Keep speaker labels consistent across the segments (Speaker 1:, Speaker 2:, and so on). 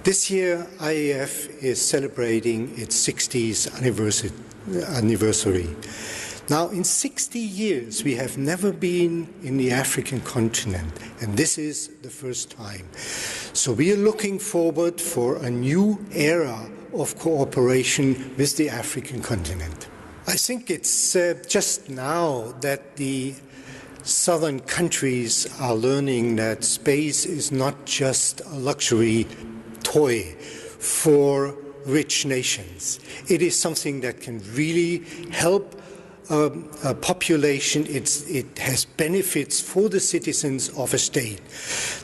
Speaker 1: This year, IAF is celebrating its 60th anniversary. Now, in 60 years, we have never been in the African continent, and this is the first time. So we are looking forward for a new era of cooperation with the African continent. I think it's just now that the southern countries are learning that space is not just a luxury toy for rich nations. It is something that can really help a population. It has benefits for the citizens of a state.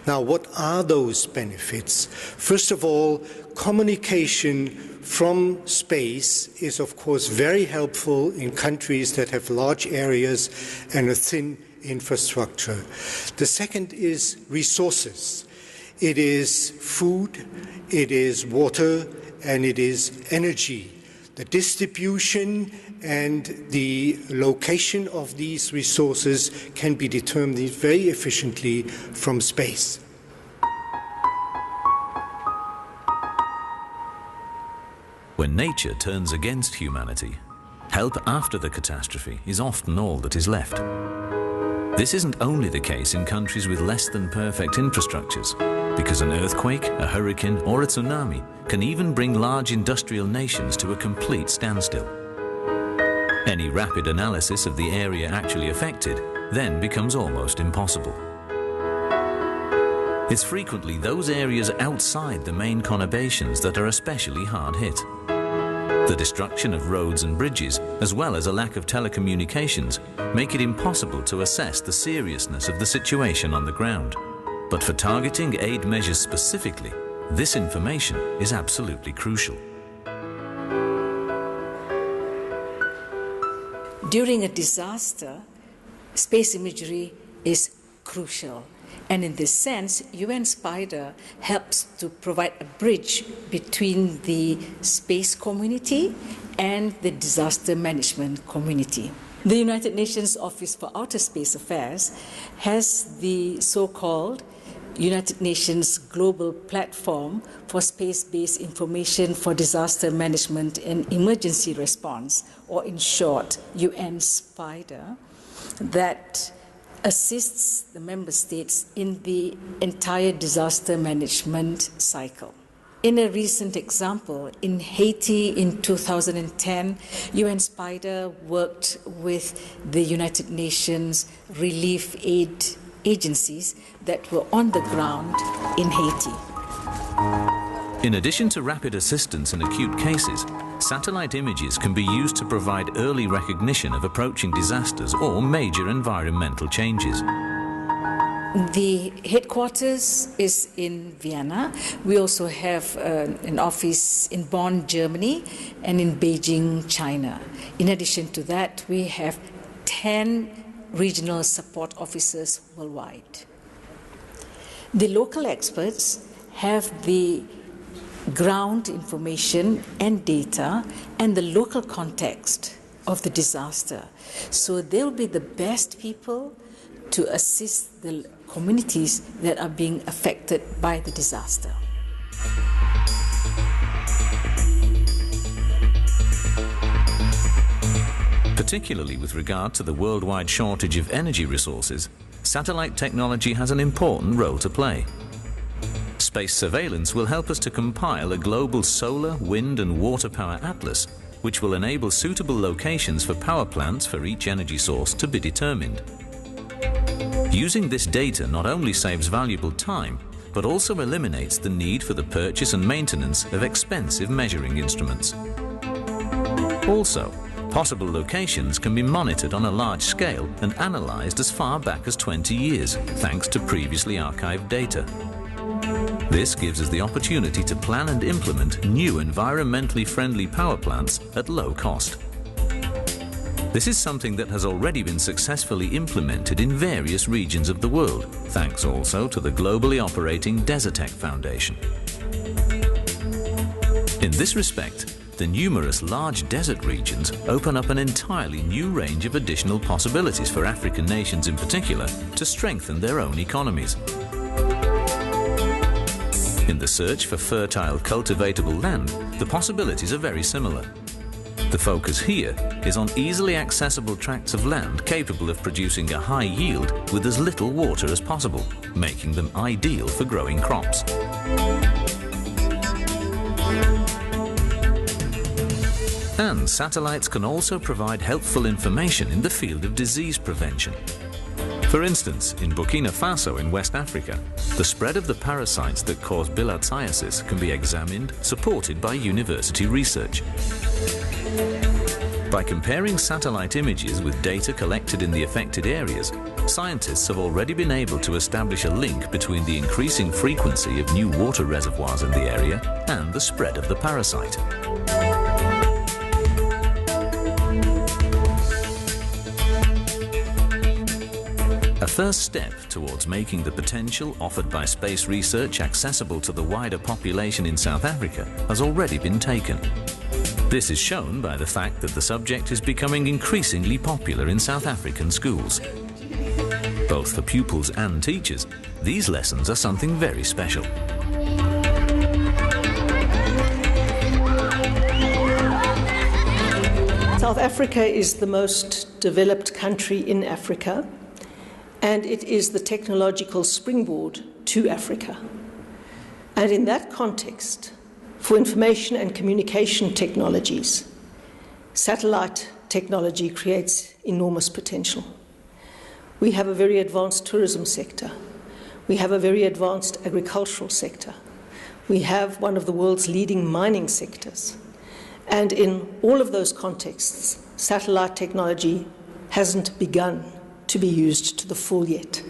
Speaker 1: Now, what are those benefits? First of all, communication from space is, of course, very helpful in countries that have large areas and a thin infrastructure. The second is resources. It is food, it is water, and it is energy. The distribution and the location of these resources can be determined very efficiently from space.
Speaker 2: When nature turns against humanity, help after the catastrophe is often all that is left. This isn't only the case in countries with less than perfect infrastructures, because an earthquake, a hurricane, or a tsunami can even bring large industrial nations to a complete standstill. Any rapid analysis of the area actually affected then becomes almost impossible. It's frequently those areas outside the main conurbations that are especially hard hit. The destruction of roads and bridges, as well as a lack of telecommunications, make it impossible to assess the seriousness of the situation on the ground. But for targeting aid measures specifically, this information is absolutely crucial.
Speaker 3: During a disaster, space imagery is crucial. And in this sense, UN SPIDER helps to provide a bridge between the space community and the disaster management community. The United Nations Office for Outer Space Affairs has the so-called United Nations Global Platform for Space-Based Information for Disaster Management and Emergency Response, or in short, UN SPIDER, that assists the member states in the entire disaster management cycle. In a recent example, in Haiti in 2010, UN SPIDER worked with the United Nations relief aid agencies that were on the ground in Haiti.
Speaker 2: In addition to rapid assistance in acute cases, satellite images can be used to provide early recognition of approaching disasters or major environmental changes.
Speaker 3: The headquarters is in Vienna. We also have an office in Bonn, Germany, and in Beijing, China. In addition to that, we have 10 regional support officers worldwide. The local experts have the ground information and data and the local context of the disaster. So they'll be the best people to assist the communities that are being affected by the disaster.
Speaker 2: Particularly with regard to the worldwide shortage of energy resources, satellite technology has an important role to play. Space surveillance will help us to compile a global solar, wind and water power atlas, which will enable suitable locations for power plants for each energy source to be determined. Using this data not only saves valuable time, but also eliminates the need for the purchase and maintenance of expensive measuring instruments. Also, possible locations can be monitored on a large scale and analyzed as far back as 20 years, thanks to previously archived data. This gives us the opportunity to plan and implement new environmentally friendly power plants at low cost. This is something that has already been successfully implemented in various regions of the world, thanks also to the globally operating Desertec Foundation. In this respect, the numerous large desert regions open up an entirely new range of additional possibilities for African nations in particular to strengthen their own economies. In the search for fertile cultivatable land, the possibilities are very similar. The focus here is on easily accessible tracts of land capable of producing a high yield with as little water as possible, making them ideal for growing crops. And satellites can also provide helpful information in the field of disease prevention. For instance, in Burkina Faso in West Africa, the spread of the parasites that cause bilharziasis can be examined, supported by university research. By comparing satellite images with data collected in the affected areas, scientists have already been able to establish a link between the increasing frequency of new water reservoirs in the area and the spread of the parasite. A first step towards making the potential offered by space research accessible to the wider population in South Africa has already been taken. This is shown by the fact that the subject is becoming increasingly popular in South African schools. Both for pupils and teachers, these lessons are something very special.
Speaker 4: South Africa is the most developed country in Africa, and it is the technological springboard to Africa. And in that context, for information and communication technologies, satellite technology creates enormous potential. We have a very advanced tourism sector. We have a very advanced agricultural sector. We have one of the world's leading mining sectors. And in all of those contexts, satellite technology hasn't begun to be used to the full yet.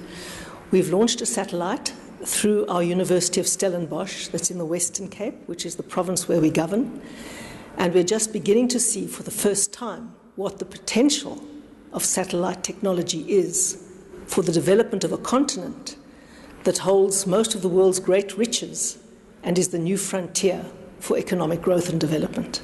Speaker 4: We've launched a satellite through our University of Stellenbosch, that's in the Western Cape, which is the province where we govern, and we're just beginning to see for the first time what the potential of satellite technology is for the development of a continent that holds most of the world's great riches and is the new frontier for economic growth and development.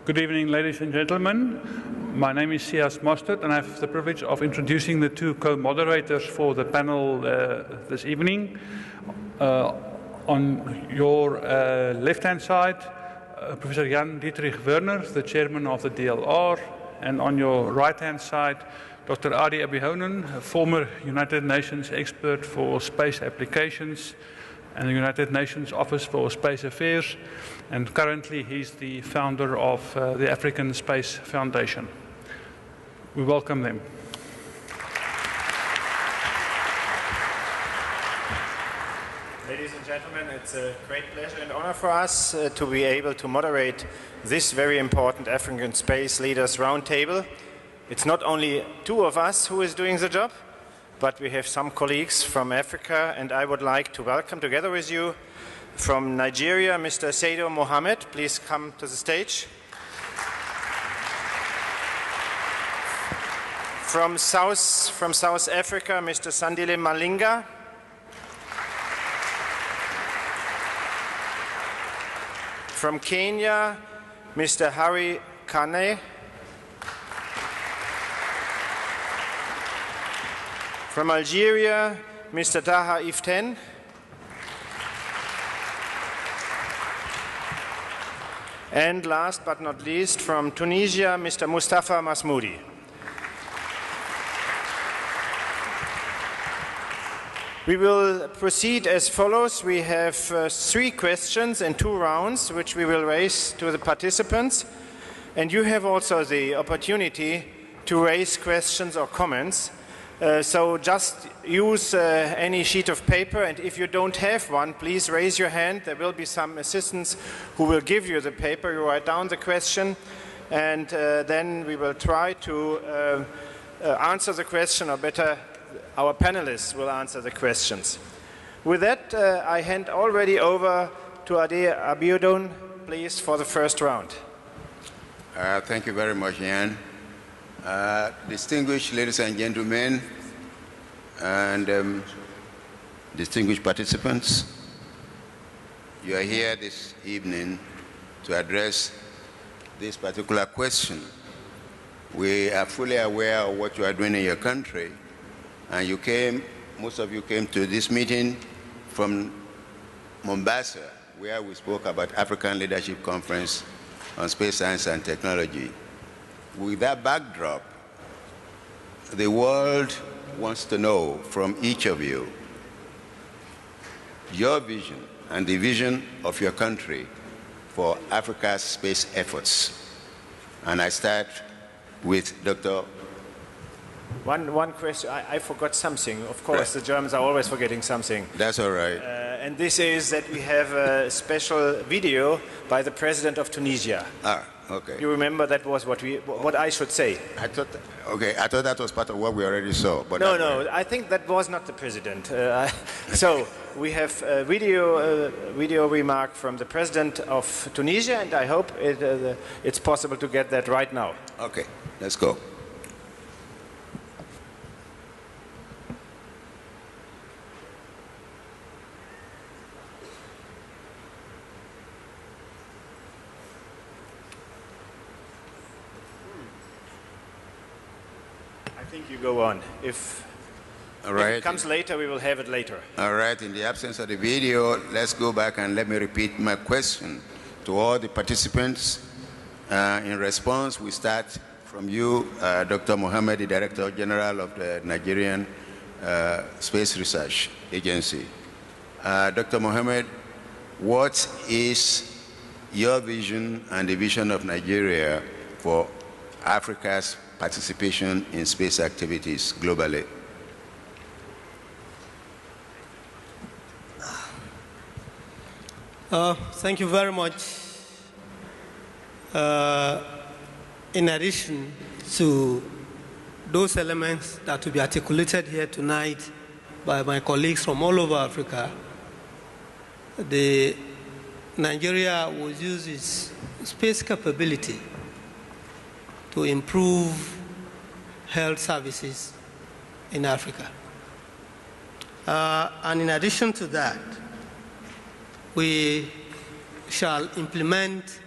Speaker 5: Good evening, ladies and gentlemen. My name is Sias Mostert, and I have the privilege of introducing the two co-moderators for the panel this evening. On your left-hand side, Professor Jan Dietrich Werner, the chairman of the DLR, and on your right-hand side, Dr. Adi Abihonen, a former United Nations expert for space applications and the United Nations Office for Space Affairs, and currently he's the founder of the African Space Foundation. We welcome them.
Speaker 6: Ladies and gentlemen, it's a great pleasure and honor for us to be able to moderate this very important African Space Leaders Roundtable. It's not only two of us who is doing the job, but we have some colleagues from Africa, and I would like to welcome together with you from Nigeria, Mr. Saido Mohammed. Please come to the stage. From South Africa, Mr. Sandile Malinga. From Kenya, Mr. Harry Kane. From Algeria, Mr. Taha Iften. And last but not least, from Tunisia, Mr. Mustafa Masmoudi. We will proceed as follows. We have 3 questions in 2 rounds, which we will raise to the participants. And you have also the opportunity to raise questions or comments. So just use any sheet of paper, and if you don't have one, please raise your hand. There will be some assistants who will give you the paper. You write down the question, and then we will try to answer the question, or better, our panelists will answer the questions. With that, I hand already over to Ade Abiodun, please, for the first round.
Speaker 7: Thank you very much, Ian. Distinguished ladies and gentlemen, and distinguished participants, you are here this evening to address this particular question. We are fully aware of what you are doing in your country, and most of you came to this meeting from Mombasa, where we spoke about African Leadership Conference on Space Science and Technology. With that backdrop, the world wants to know from each of you your vision and the vision of your country for Africa's space efforts. And I start with Dr.
Speaker 6: One question. I forgot something. Of course, the Germans are always forgetting something.
Speaker 7: That's all right.
Speaker 6: And this is that we have a special video by the president of Tunisia.
Speaker 7: Ah, okay.
Speaker 6: You remember that was what I should say.
Speaker 7: I thought that was part of what we already saw. But
Speaker 6: no, I think that was not the president. So we have a video remark from the president of Tunisia, and I hope it's possible to get that right now.
Speaker 7: Okay, let's go.
Speaker 6: I think you go on. If it comes later, we will have it later.
Speaker 7: All right. In the absence of the video, let's go back and let me repeat my question to all the participants. In response, we start from you, Dr. Mohammed, the Director General of the Nigerian Space Research Agency. Dr. Mohammed, what is your vision and the vision of Nigeria for Africa's participation in space activities globally?
Speaker 8: Thank you very much. In addition to those elements that will be articulated here tonight by my colleagues from all over Africa, Nigeria will use its space capability to improve health services in Africa. And in addition to that, we shall implement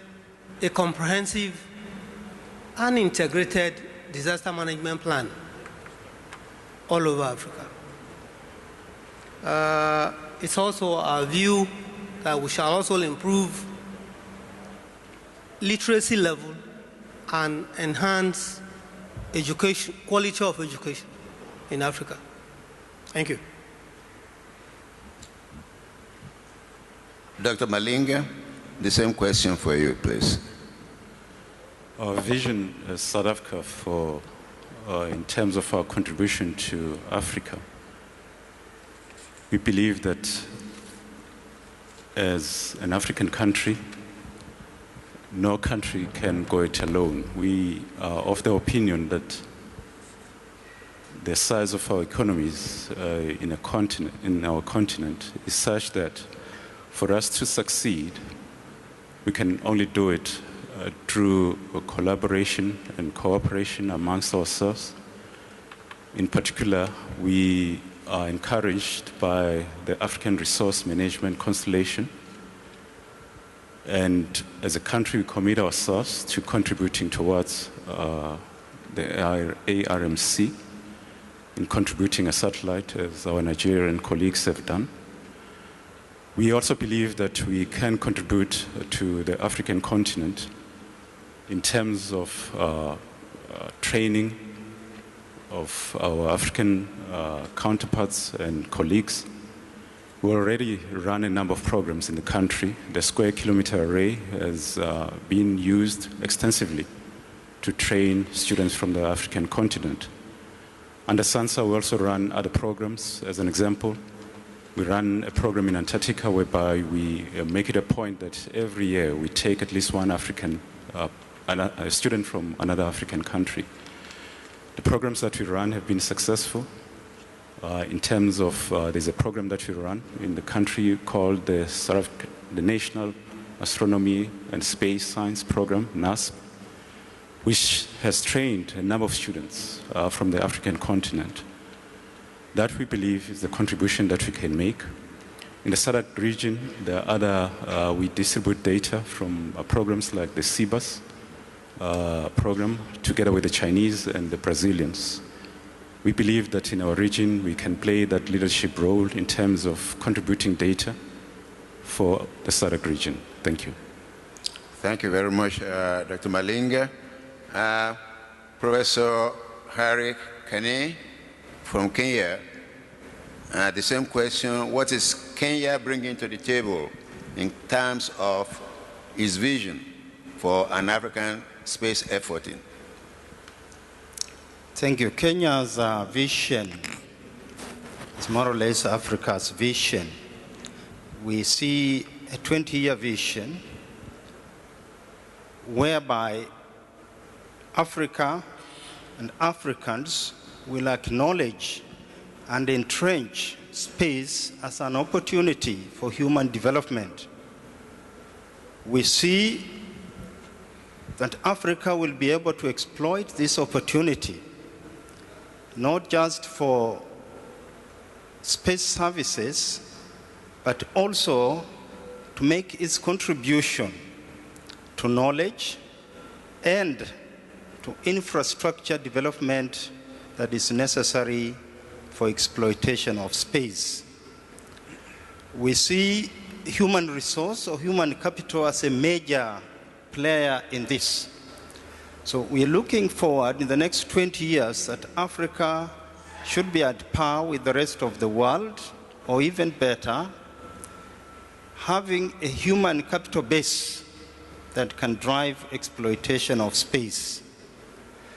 Speaker 8: a comprehensive and integrated disaster management plan all over Africa. It's also our view that we shall also improve literacy level and enhance education, quality of education in Africa. Thank you.
Speaker 7: Dr. Malinga, the same question for you, please.
Speaker 9: Our vision as South Africa in terms of our contribution to Africa, we believe that as an African country, no country can go it alone. We are of the opinion that the size of our economies in our continent is such that for us to succeed, we can only do it through collaboration and cooperation amongst ourselves. In particular, we are encouraged by the African Resource Management Constellation, and as a country we commit ourselves to contributing towards the ARMC in contributing a satellite, as our Nigerian colleagues have done. We also believe that we can contribute to the African continent in terms of training of our African counterparts and colleagues. We already run a number of programs in the country. The square kilometer array has been used extensively to train students from the African continent. Under SANSA, we also run other programs. As an example, we run a program in Antarctica whereby we make it a point that every year we take at least one African, a student from another African country. The programs that we run have been successful. In terms of, there's a program that we run in the country called the National Astronomy and Space Science Program, NASP, which has trained a number of students from the African continent. That we believe is the contribution that we can make. In the SADC region, we distribute data from programs like the CBUS program together with the Chinese and the Brazilians. We believe that in our region we can play that leadership role in terms of contributing data for the SADC region. Thank you.
Speaker 7: Thank you very much, Dr. Malinga. Professor Harry Kane from Kenya, the same question: what is Kenya bringing to the table in terms of its vision for an African space effort?
Speaker 10: Thank you. Kenya's vision is more or less Africa's vision. We see a 20-year vision whereby Africa and Africans will acknowledge and entrench space as an opportunity for human development. We see that Africa will be able to exploit this opportunity not just for space services, but also to make its contribution to knowledge and to infrastructure development that is necessary for exploitation of space. We see human resource or human capital as a major player in this. So we're looking forward in the next 20 years that Africa should be at par with the rest of the world, or even better, having a human capital base that can drive exploitation of space.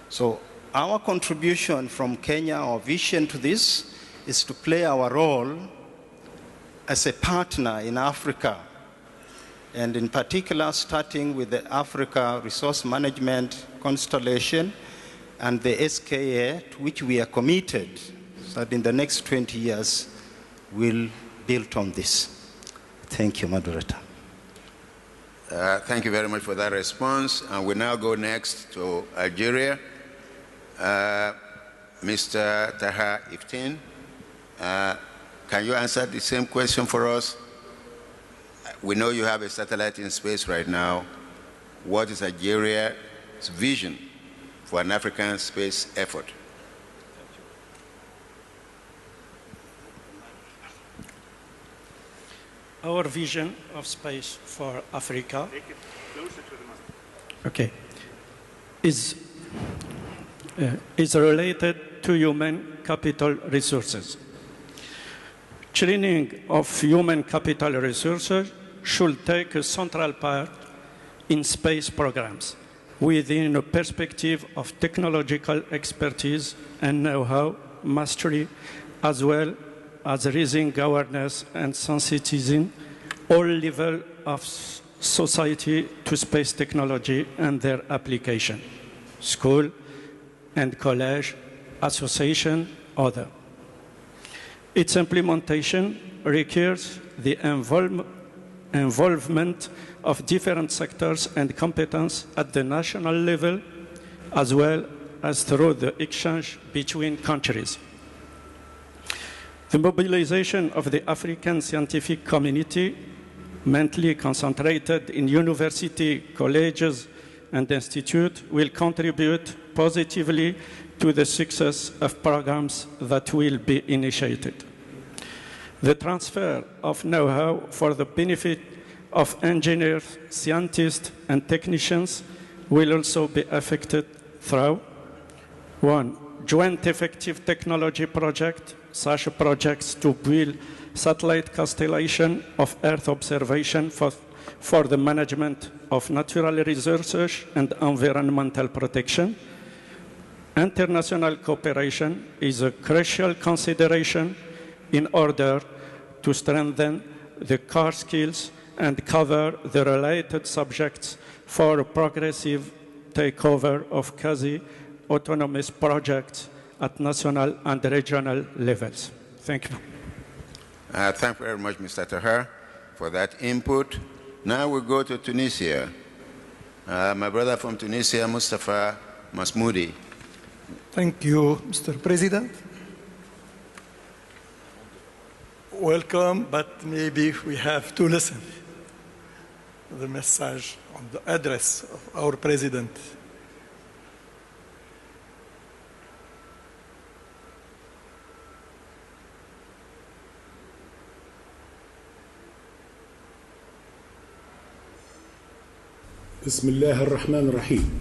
Speaker 10: So our contribution from Kenya, our vision to this, is to play our role as a partner in Africa, and in particular starting with the Africa Resource Management Constellation and the SKA, to which we are committed, so that in the next 20 years we'll build on this. Thank you, Moderator.
Speaker 7: Thank you very much for that response. And we now go next to Algeria. Mr. Taha Iftin, can you answer the same question for us? We know you have a satellite in space right now. What is Algeria's vision for an African space effort?
Speaker 11: Our vision of space for Africa is related to human capital resources. Training of human capital resources should take a central part in space programs within a perspective of technological expertise and know-how mastery, as well as raising awareness and sensitizing all levels of society to space technology and their application, school and college, association, other. Its implementation requires the involvement of different sectors and competence at the national level, as well as through the exchange between countries. The mobilization of the African scientific community, mainly concentrated in university, colleges, and institutes, will contribute positively to the success of programs that will be initiated. The transfer of know-how for the benefit of engineers, scientists, and technicians will also be affected through 1. Joint effective technology project such projects to build satellite constellation of Earth observation for the management of natural resources and environmental protection. International cooperation is a crucial consideration in order to strengthen the core skills and cover the related subjects for a progressive takeover of quasi-autonomous projects at national and regional levels. Thank you.
Speaker 7: Thank you very much, Mr. Tahar, for that input. Now we go to Tunisia. My brother from Tunisia, Mustafa Masmoudi.
Speaker 12: Thank you, Mr. President. Welcome, but maybe we have to listen to the message on the address of our President.
Speaker 13: بسم الله الرحمن الرحيم.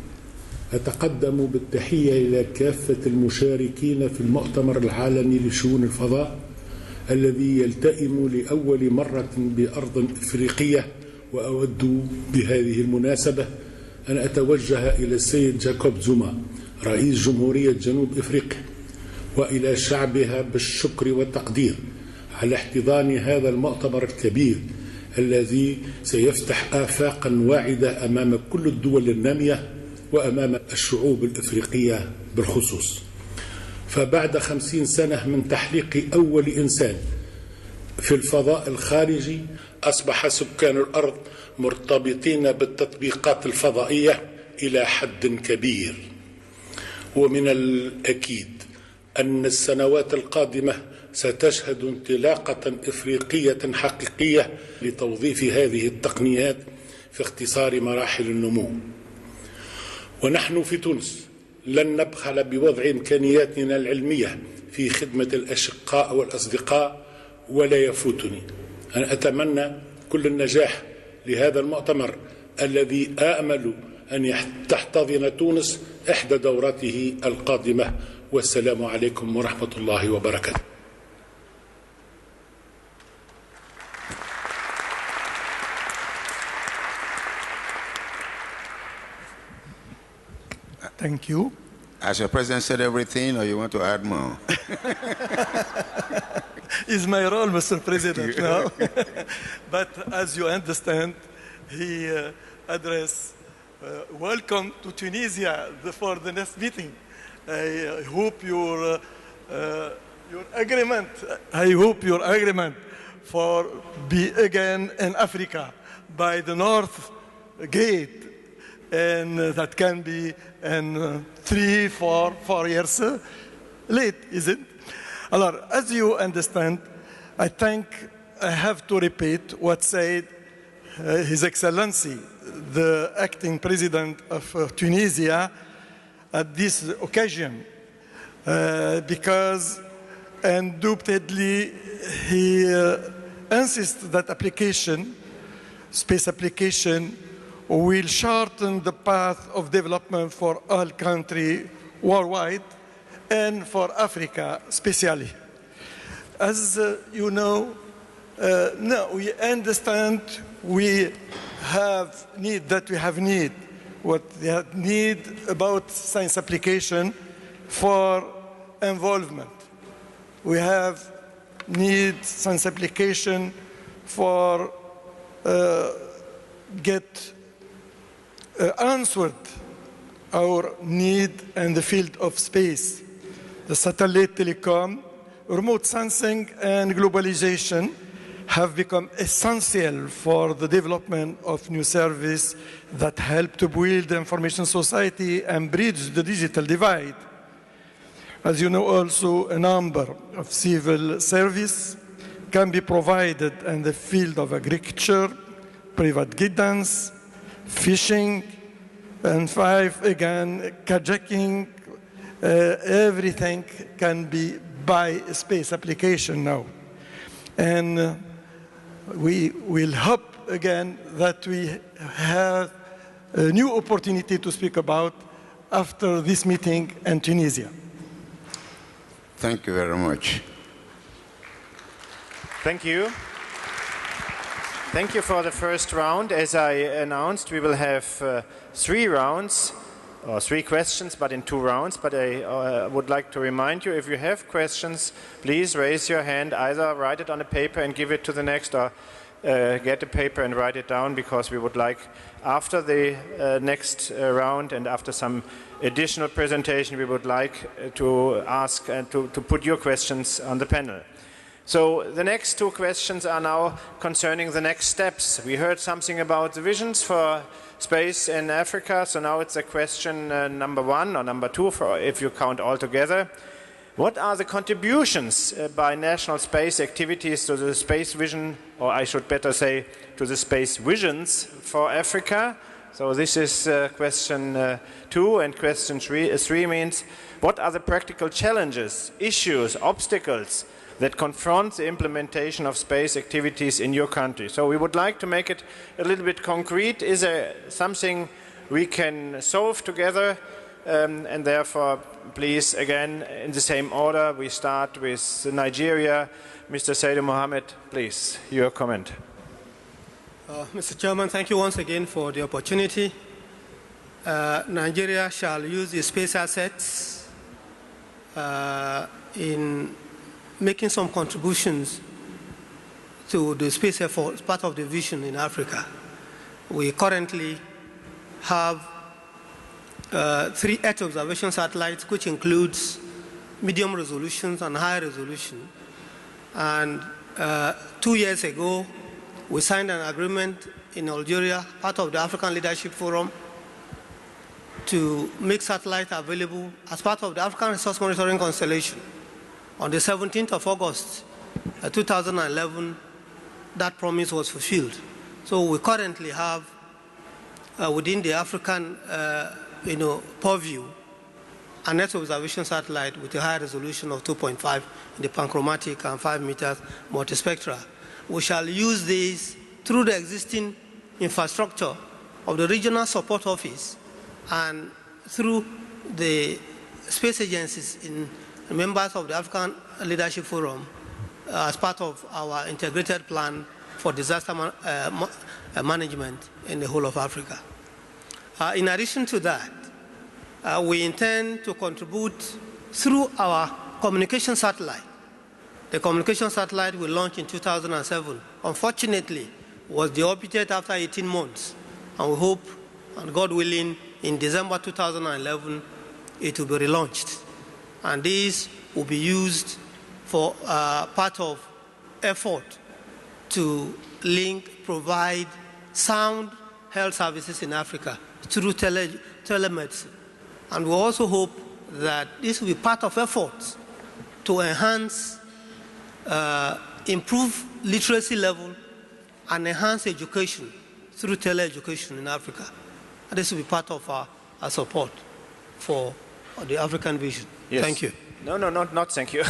Speaker 13: أتقدم بالتحية إلى كافة المشاركين في المؤتمر العالمي لشؤون الفضاء الذي يلتئم لأول مرة بأرض إفريقية، وأود بهذه المناسبة أن أتوجه إلى السيد جاكوب زوما رئيس جمهورية جنوب إفريقيا وإلى شعبها بالشكر والتقدير على احتضان هذا المؤتمر الكبير الذي سيفتح آفاقا واعدة أمام كل الدول النامية وأمام الشعوب الإفريقية بالخصوص. فبعد 50 سنة من تحليق أول إنسان في الفضاء الخارجي، أصبح سكان الأرض مرتبطين بالتطبيقات الفضائية إلى حد كبير. ومن الأكيد أن السنوات القادمة ستشهد انطلاقة إفريقية حقيقية لتوظيف هذه التقنيات في اختصار مراحل النمو. ونحن في تونس لن نبخل بوضع إمكانياتنا العلمية في خدمة الأشقاء والأصدقاء، ولا يفوتني أن أتمنى كل النجاح لهذا المؤتمر الذي آمل أن تحتضن تونس إحدى دوراته القادمة. والسلام عليكم ورحمة الله وبركاته.
Speaker 12: Thank you.
Speaker 7: Has your president said everything, or you want to add more?
Speaker 12: It's my role, Mr. President, now. But as you understand, he addressed welcome to Tunisia for the next meeting. I hope your agreement. I hope your agreement for be again in Africa by the North Gate, and that can be in 3-4 years late, is it? Alors, as you understand, I think I have to repeat what said His Excellency, the acting president of Tunisia, at this occasion, because undoubtedly he insists that space application, will shorten the path of development for all countries worldwide and for Africa especially. As you know, we understand we have need what they need about science application for involvement. We have need science application for get answered our need in the field of space. The satellite telecom, remote sensing and globalization have become essential for the development of new services that help to build the information society and bridge the digital divide. As you know also, a number of civil service can be provided in the field of agriculture, private guidance, fishing, and again, kayaking. Everything can be by space application now. And we will hope again that we have a new opportunity to speak about after this meeting in Tunisia.
Speaker 7: Thank you very much.
Speaker 6: Thank you. Thank you for the first round. As I announced, we will have 3 rounds, or 3 questions, but in 2 rounds. But I would like to remind you, if you have questions, please raise your hand, either write it on a paper and give it to the next, or get a paper and write it down, because we would like, after the next round and after some additional presentation, we would like to ask and to put your questions on the panel. So the next 2 questions are now concerning the next steps. We heard something about the visions for space in Africa, so now it's a question number 1 or number 2, for, if you count all together. What are the contributions by national space activities to the space vision, or I should better say, to the space visions for Africa? So this is question 2, and question 3 means, what are the practical challenges, issues, obstacles that confront the implementation of space activities in your country? So we would like to make it a little bit concrete. Is there something we can solve together? And therefore, please, again, in the same order, we start with Nigeria. Mr. Said Mohammed, please, your comment.
Speaker 8: Mr. Chairman, thank you once again for the opportunity. Nigeria shall use the space assets in making some contributions to the space effort, part of the vision in Africa. We currently have 3 Earth observation satellites, which includes medium resolutions and high resolution. And 2 years ago, we signed an agreement in Algeria, part of the African Leadership Forum, to make satellites available as part of the African Resource Monitoring Constellation. On the 17th of August 2011, that promise was fulfilled. So we currently have, within the African purview, an Earth observation satellite with a high resolution of 2.5 in the panchromatic and 5 meters multispectra. We shall use these through the existing infrastructure of the Regional Support Office and through the space agencies in members of the African Leadership Forum as part of our integrated plan for disaster management in the whole of Africa. In addition to that, we intend to contribute through our communication satellite. The communication satellite we launched in 2007. Unfortunately, was deorbited after 18 months. And we hope, and God willing, in December 2011, it will be relaunched. And these will be used for part of effort to provide sound health services in Africa through telemedicine. And we also hope that this will be part of efforts to enhance, improve literacy level and enhance education through teleeducation in Africa. And this will be part of our support for the African vision.
Speaker 6: Yes.
Speaker 8: Thank you.
Speaker 6: No, not thank you.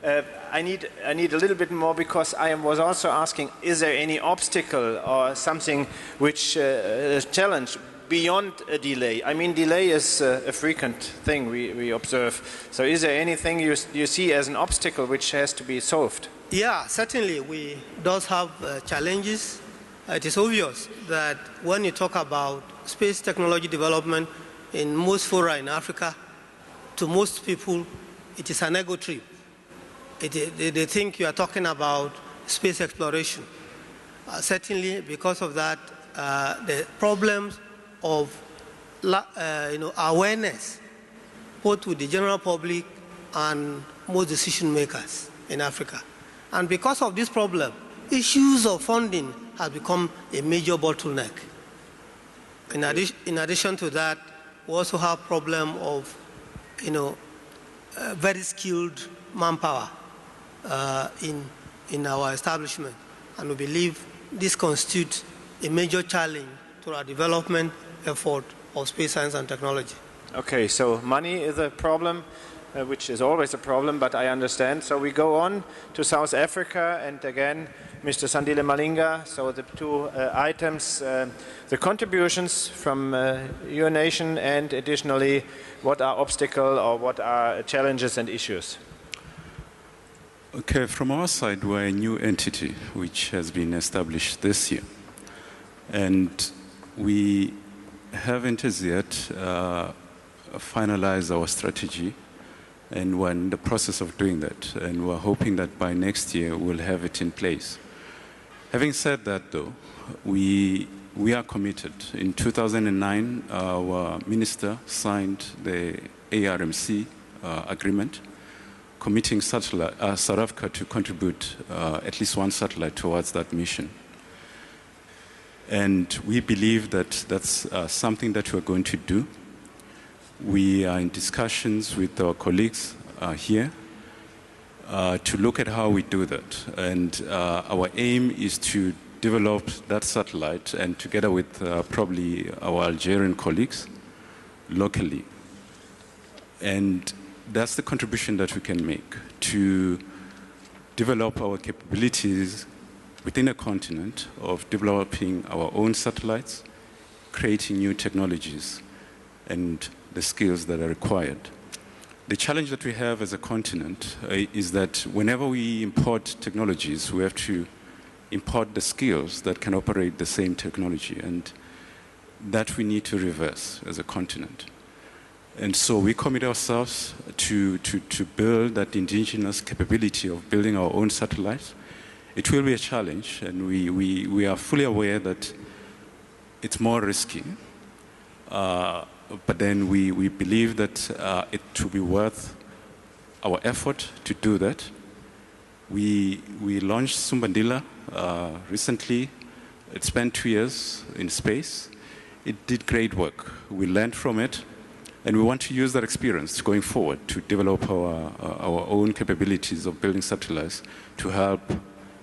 Speaker 6: I need a little bit more, because I was also asking, is there any obstacle or something which is challenge beyond a delay? I mean, delay is a frequent thing we observe. So is there anything you see as an obstacle which has to be solved?
Speaker 8: Yeah, certainly we does have challenges. It is obvious that when you talk about space technology development in most fora in Africa, to most people, it is an ego trip. They think you are talking about space exploration. Certainly, because of that, the problems of awareness, both with the general public and most decision makers in Africa. And because of this problem, issues of funding have become a major bottleneck. In addition to that, we also have problem of very skilled manpower in our establishment. And we believe this constitutes a major challenge to our development effort of space science and technology.
Speaker 6: Okay, so money is a problem, which is always a problem, but I understand. So we go on to South Africa, and again, Mr. Sandile Malinga. So the 2 items, the contributions from your nation, and additionally, what are obstacles or what are challenges and issues?
Speaker 9: Okay, from our side, we're a new entity which has been established this year. And we haven't as yet finalized our strategy, and we're in the process of doing that. And we're hoping that by next year, we'll have it in place. Having said that, though, we are committed. In 2009, our minister signed the ARMC agreement, committing South Africa to contribute at least one satellite towards that mission. And we believe that that's something that we're going to do. We are in discussions with our colleagues here to look at how we do that. And our aim is to develop that satellite, and together with probably our Algerian colleagues locally. And that's the contribution that we can make to develop our capabilities within a continent of developing our own satellites, creating new technologies, and the skills that are required. The challenge that we have as a continent is that whenever we import technologies, we have to import the skills that can operate the same technology, and that we need to reverse as a continent. And so we commit ourselves to build that indigenous capability of building our own satellites. It will be a challenge, and we are fully aware that it's more risky. But then we believe that it will be worth our effort to do that. We launched Sumbandila recently. It spent 2 years in space. It did great work. We learned from it. And we want to use that experience going forward to develop our own capabilities of building satellites to help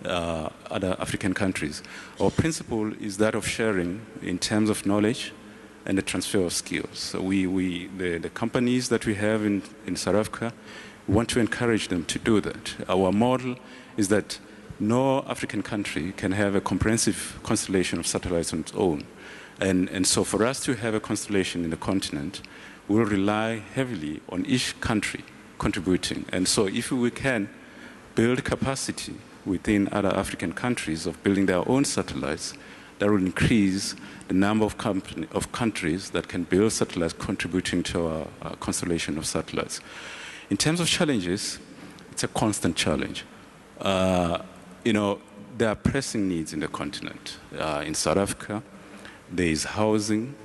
Speaker 9: other African countries. Our principle is that of sharing in terms of knowledge and the transfer of skills. So the companies that we have in South Africa, we want to encourage them to do that. Our model is that no African country can have a comprehensive constellation of satellites on its own. And so for us to have a constellation in the continent, we'll rely heavily on each country contributing. And so if we can build capacity within other African countries of building their own satellites, that will increase the number of countries that can build satellites contributing to our constellation of satellites. In terms of challenges, it's a constant challenge. There are pressing needs in the continent. In South Africa, there is housing,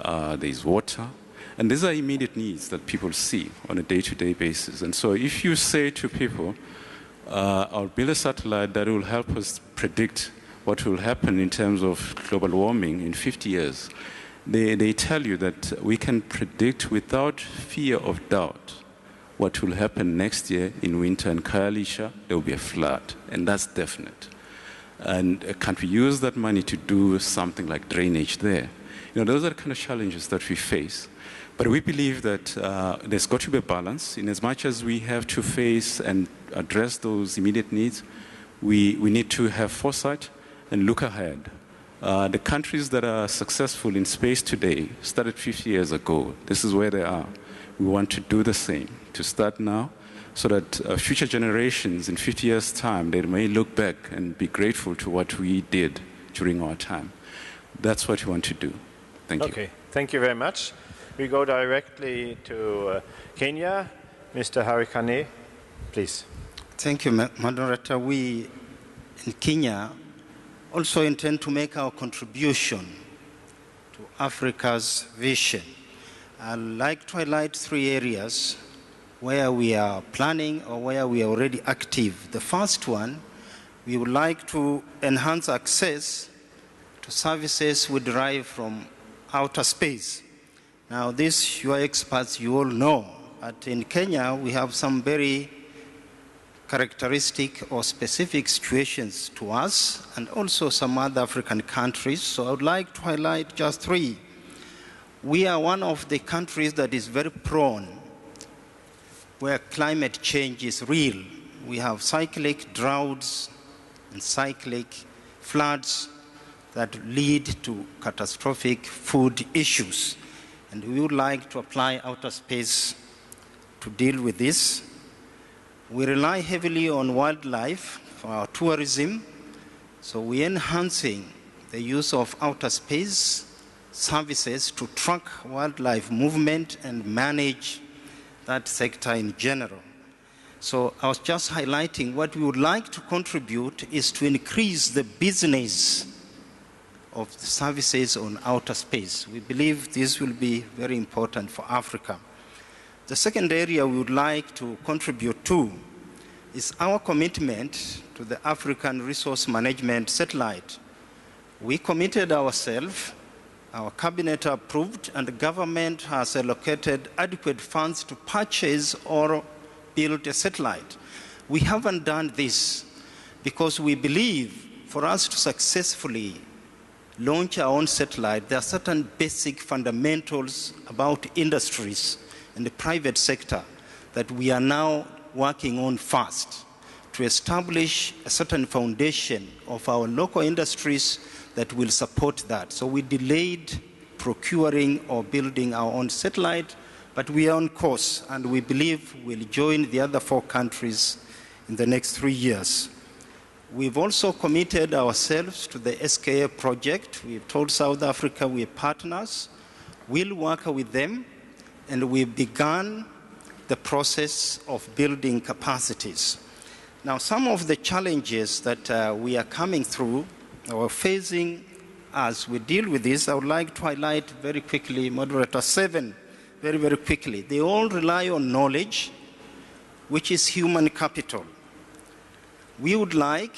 Speaker 9: there is water, and these are immediate needs that people see on a day-to-day basis. And so if you say to people, I'll build a satellite that will help us predict what will happen in terms of global warming in 50 years, they tell you that we can predict without fear of doubt what will happen next year in winter in Khayelitsha. There will be a flood, and that's definite. And can't we use that money to do something like drainage there? Those are the kind of challenges that we face. But we believe that there's got to be a balance. In as much as we have to face and address those immediate needs, we need to have foresight and look ahead. The countries that are successful in space today started 50 years ago. This is where they are. We want to do the same, to start now, so that future generations in 50 years' time, they may look back and be grateful to what we did during our time. That's what we want to do. Thank you.
Speaker 6: Okay, thank you very much. We go directly to Kenya. Mr. Harikane, please.
Speaker 10: Thank you, Moderator. We in Kenya also intend to make our contribution to Africa's vision. I'd like to highlight 3 areas where we are planning or where we are already active. The first one, we would like to enhance access to services we derive from outer space. Now, this, you are experts, you all know, but in Kenya, we have some very characteristic or specific situations to us, and also some other African countries. So I would like to highlight just 3. We are one of the countries that is very prone where climate change is real. We have cyclic droughts and cyclic floods that lead to catastrophic food issues. And we would like to apply outer space to deal with this. We rely heavily on wildlife for our tourism, so we're enhancing the use of outer space services to track wildlife movement and manage that sector in general. So I was just highlighting what we would like to contribute is to increase the business of the services on outer space. We believe this will be very important for Africa. The second area we would like to contribute to is our commitment to the African Resource Management Satellite. We committed ourselves, our cabinet approved, and the government has allocated adequate funds to purchase or build a satellite. We haven't done this because we believe for us to successfully launch our own satellite, there are certain basic fundamentals about industries and the private sector that we are now working on first to establish a certain foundation of our local industries that will support that. So we delayed procuring or building our own satellite, but we are on course, and we believe we'll join the other 4 countries in the next 3 years. We've also committed ourselves to the SKA project. We've told South Africa we're partners. We'll work with them, and we've begun the process of building capacities. Now, some of the challenges that we are coming through or facing as we deal with this, I would like to highlight very quickly, Moderator, 7, very, very quickly. They all rely on knowledge, which is human capital. We would like,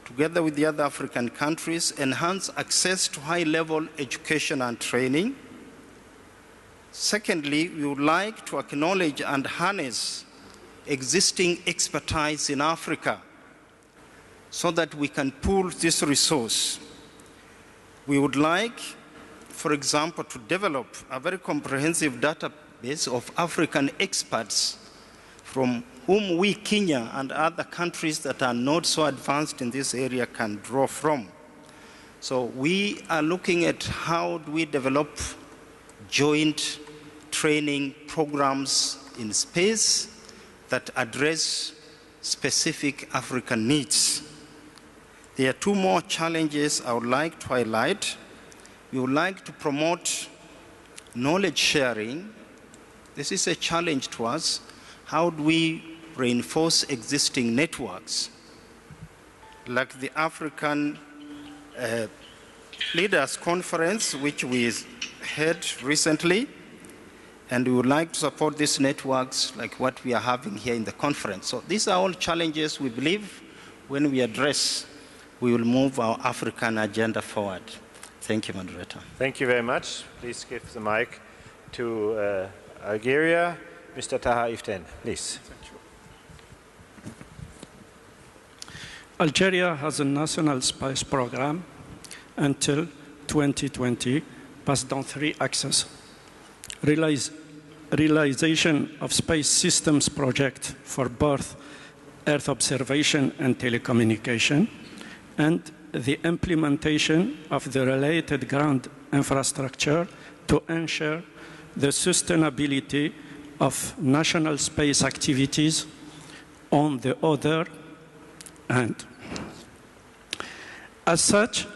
Speaker 10: together with the other African countries, enhance access to high-level education and training. Secondly, we would like to acknowledge and harness existing expertise in Africa so that we can pool this resource. We would like, for example, to develop a very comprehensive database of African experts from whom we, Kenya, and other countries that are not so advanced in this area can draw from. So we are looking at how do we develop joint training programs in space that address specific African needs. There are 2 more challenges I would like to highlight. We would like to promote knowledge sharing. This is a challenge to us. How do we reinforce existing networks? Like the African Leaders Conference, which we had recently, and we would like to support these networks like what we are having here in the conference. So these are all challenges we believe when we address, we will move our African agenda forward. Thank you, Moderator.
Speaker 6: Thank you very much. Please give the mic to Algeria. Mr. Taha Iften, please.
Speaker 11: Algeria has a national space program until 2020 based on 3 axes. Realization of space systems project for both Earth observation and telecommunication, and the implementation of the related ground infrastructure to ensure the sustainability of national space activities on the other hand. As such,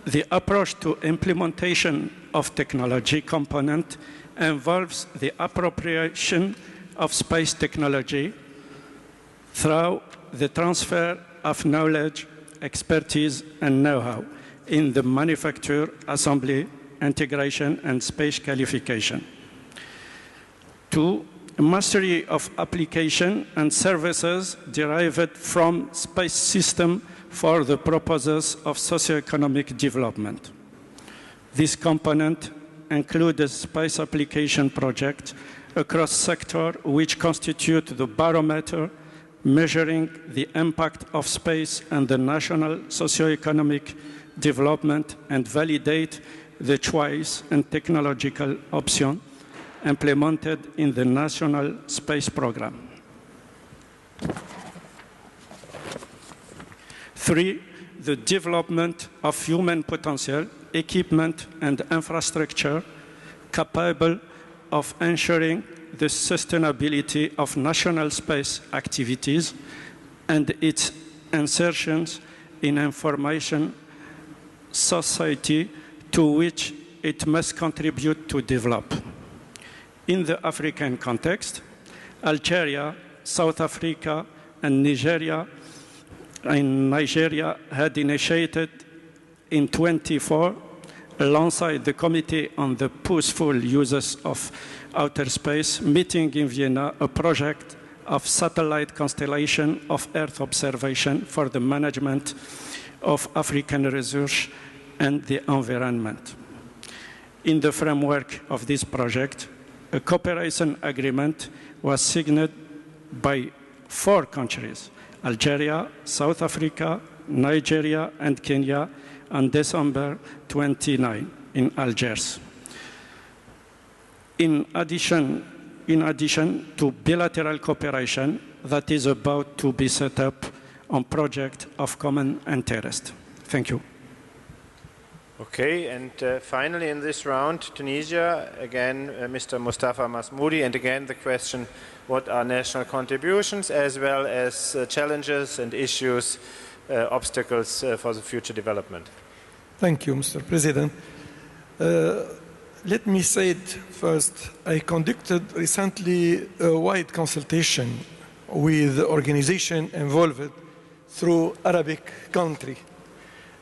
Speaker 11: the approach to implementation of technology component involves the appropriation of space technology through the transfer of knowledge, expertise, and know-how in the manufacture, assembly, integration, and space qualification. 2, mastery of application and services derived from space system for the purposes of socioeconomic development. This component includes a space application project across sectors which constitute the barometer measuring the impact of space and the national socioeconomic development and validate the choice and technological option implemented in the National Space Program. 3, the development of human potential, equipment, and infrastructure capable of ensuring the sustainability of national space activities and its insertions in information society to which it must contribute to develop. In the African context, Algeria, South Africa, and Nigeria had initiated in 2024, alongside the Committee on the Peaceful Uses of Outer Space, meeting in Vienna, a project of satellite constellation of Earth observation for the management of African research and the environment. In the framework of this project, a cooperation agreement was signed by 4 countries, Algeria, South Africa, Nigeria, and Kenya, on December 29 in Algiers. In addition to bilateral cooperation that is about to be set up on projects of common interest. Thank you.
Speaker 6: Okay, and finally in this round, Tunisia, again, Mr. Mustafa Masmoudi, and again the question, what are national contributions as well as challenges and issues, obstacles for the future development?
Speaker 12: Thank you, Mr. President. Let me say it first. I conducted recently a wide consultation with the organization involved through Arabic country,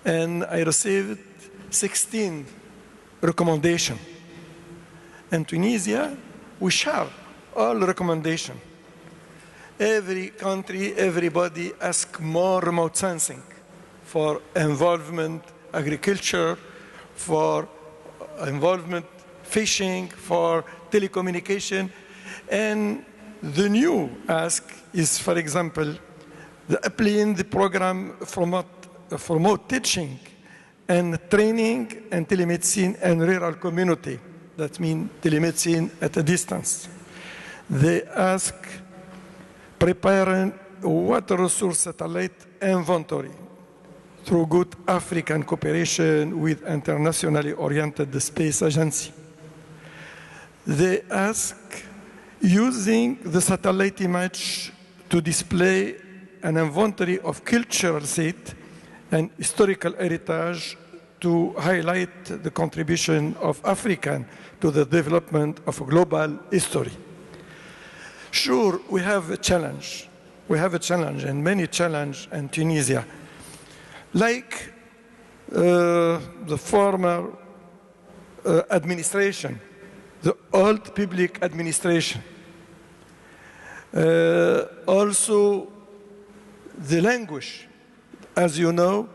Speaker 12: and I received 16 recommendations. In Tunisia, we share all recommendations. Every country, everybody asks more remote sensing for involvement, agriculture, for involvement, fishing, for telecommunication. And the new ask is, for example, applying the program for remote teaching and training and telemedicine and rural community. That means telemedicine at a distance. They ask preparing water resource satellite inventory through good African cooperation with internationally oriented space agency. They ask using the satellite image to display an inventory of cultural sites and historical heritage to highlight the contribution of African to the development of global history. Sure, we have a challenge. We have a challenge, and many challenges in Tunisia. Like the former administration, the old public administration. Also, the language. As you know,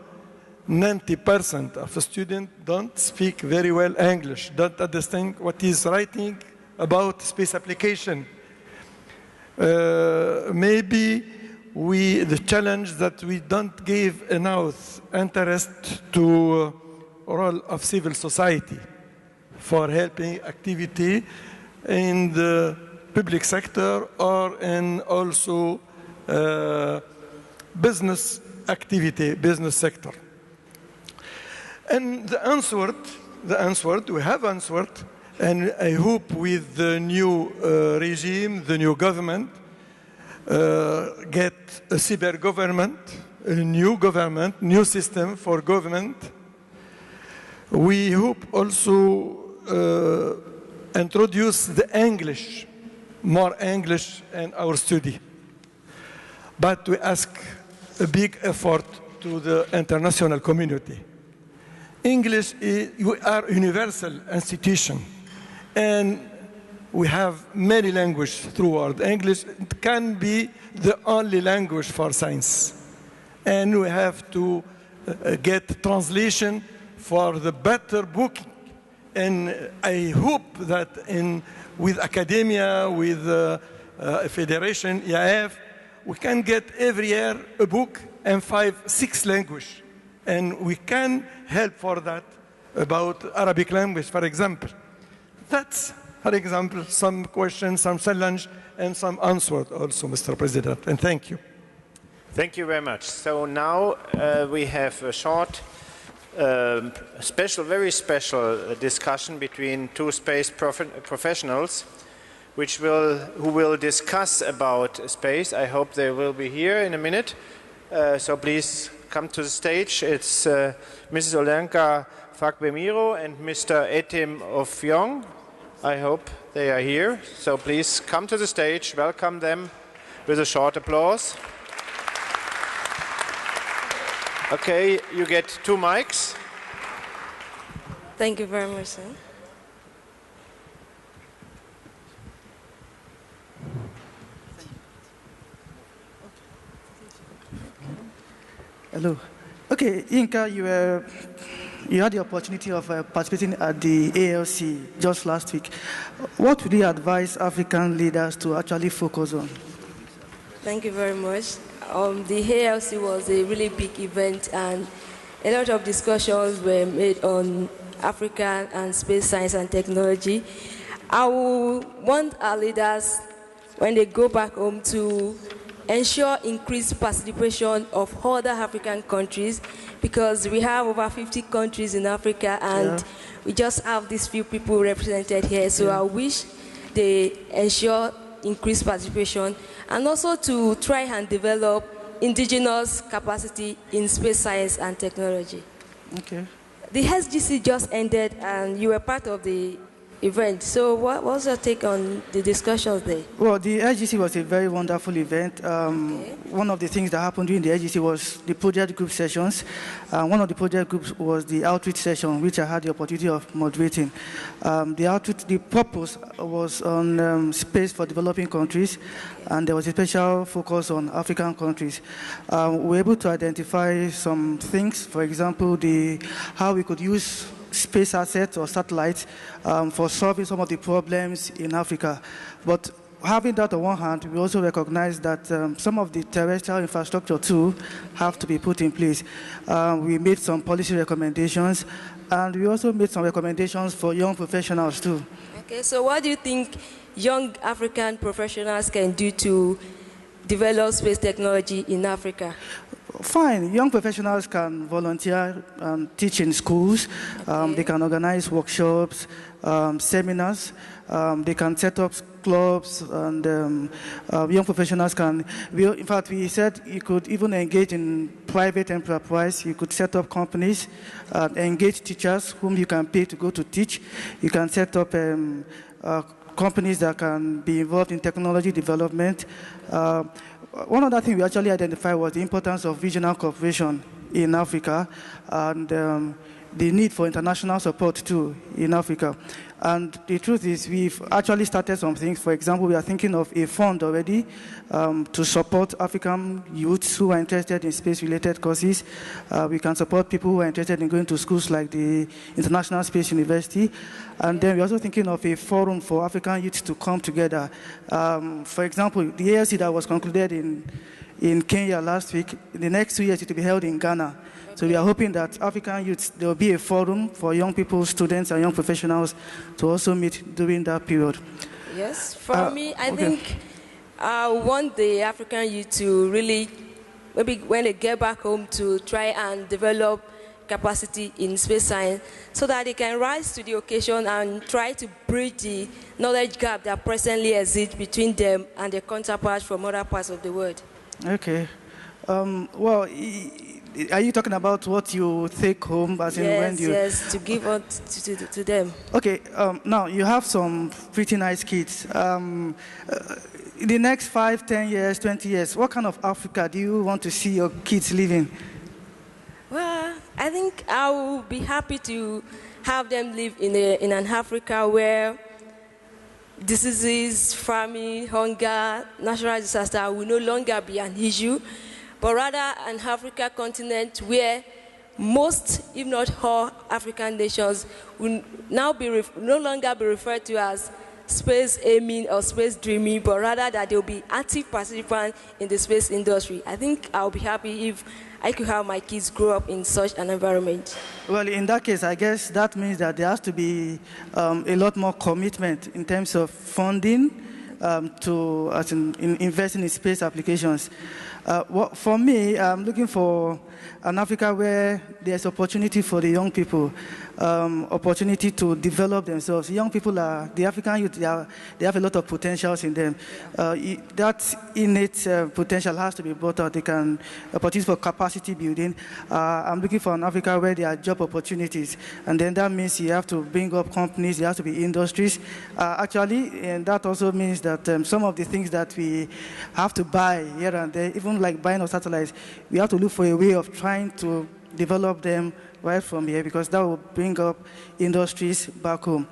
Speaker 12: 90% of the students don't speak very well English, don't understand what is writing about space application. Maybe the challenge that we don't give enough interest to role of civil society for helping activity in the public sector or in also business activity, business sector. And the answer, we have answered, and I hope with the new regime, the new government, get a cyber government, a new system for government. We hope also introduce the English, more English in our study. But we ask a big effort to the international community. English, we are a universal institution, and we have many languages throughout. English can be the only language for science. And we have to get translation for the better booking. And I hope that with academia, with Federation, IAF, we can get every year a book in 5-6 languages. And we can help for that about Arabic language, for example. That's, for example, some questions, some challenge, and some answers also, Mr. President. And thank you.
Speaker 6: Thank you very much. So now we have a short, very special discussion between two space professionals. who will discuss about space. I hope they will be here in a minute. So please come to the stage. It's Mrs. Olenka Fagbemiro and Mr. Etim Ofyong. I hope they are here. So please come to the stage. Welcome them with a short applause. Okay, you get 2 mics.
Speaker 14: Thank you very much, sir.
Speaker 15: Hello. Okay, Inka, you had the opportunity of participating at the ALC just last week. What would you advise African leaders to actually focus on?
Speaker 14: Thank you very much. The ALC was a really big event, and a lot of discussions were made on Africa and space science and technology. I want our leaders, when they go back home, to ensure increased participation of other African countries, because we have over 50 countries in Africa, and we just have these few people represented here. So I wish they ensure increased participation, and also to try and develop indigenous capacity in space science and technology.
Speaker 15: Okay.
Speaker 14: The SGC just ended, and you were part of the event. So what was your take on the discussions there?
Speaker 15: Well, the SGC was a very wonderful event. One of the things that happened during the SGC was the project group sessions. One of the project groups was the outreach session, which I had the opportunity of moderating. The purpose was on space for developing countries, and there was a special focus on African countries. We were able to identify some things, for example, how we could use space assets or satellites for solving some of the problems in Africa. But having that on one hand, we also recognize that some of the terrestrial infrastructure too have to be put in place. We made some policy recommendations, and we also made some recommendations for young professionals too.
Speaker 14: Okay, so what do you think young African professionals can do to develop space technology in Africa?
Speaker 15: Fine. Young professionals can volunteer and teach in schools. They can organize workshops, seminars. They can set up clubs, and young professionals can. In fact, we said you could even engage in private enterprise. You could set up companies, engage teachers whom you can pay to go to teach. You can set up companies that can be involved in technology development. One other thing we actually identified was the importance of regional cooperation in Africa, and the need for international support too in Africa. And the truth is, we've actually started some things. For example, we are thinking of a fund already to support African youths who are interested in space-related courses. We can support people who are interested in going to schools like the International Space University. And then we're also thinking of a forum for African youths to come together. For example, the ALC that was concluded in Kenya last week, in the next 2 years it will be held in Ghana. So we are hoping that African youths, there will be a forum for young people, students, and young professionals to also meet during that period.
Speaker 14: Yes, for me, I think I want the African youth to really, maybe when they get back home, to try and develop capacity in space science so that they can rise to the occasion and try to bridge the knowledge gap that presently exists between them and their counterparts from other parts of the world.
Speaker 15: Okay. Well, are you talking about what you take home, as in when you?
Speaker 14: Yes, to give out to them.
Speaker 15: Okay. Now you have some pretty nice kids. In the next 5, 10 years, 20 years, what kind of Africa do you want to see your kids living?
Speaker 14: Well, I think I will be happy to have them live in an Africa where diseases, famine, hunger, natural disaster will no longer be an issue, but rather an Africa continent where most, if not all, African nations will now no longer be referred to as space aiming or space dreaming, but rather that they will be active participants in the space industry. I think I'll be happy if I could have my kids grow up in such an environment.
Speaker 15: Well, in that case, I guess that means that there has to be a lot more commitment in terms of funding in investing in space applications. For me, I'm looking for an Africa where there's opportunity for the young people. opportunity to develop themselves. Young people the African youth, they have a lot of potentials in them. That innate potential has to be brought out. They can opportunities for capacity building. I'm looking for an Africa where there are job opportunities, and then that means you have to bring up companies, there has to be industries. And that also means that some of the things that we have to buy here and there, even like buying our satellites, we have to look for a way of trying to develop them right from here, because that will bring up industries back home.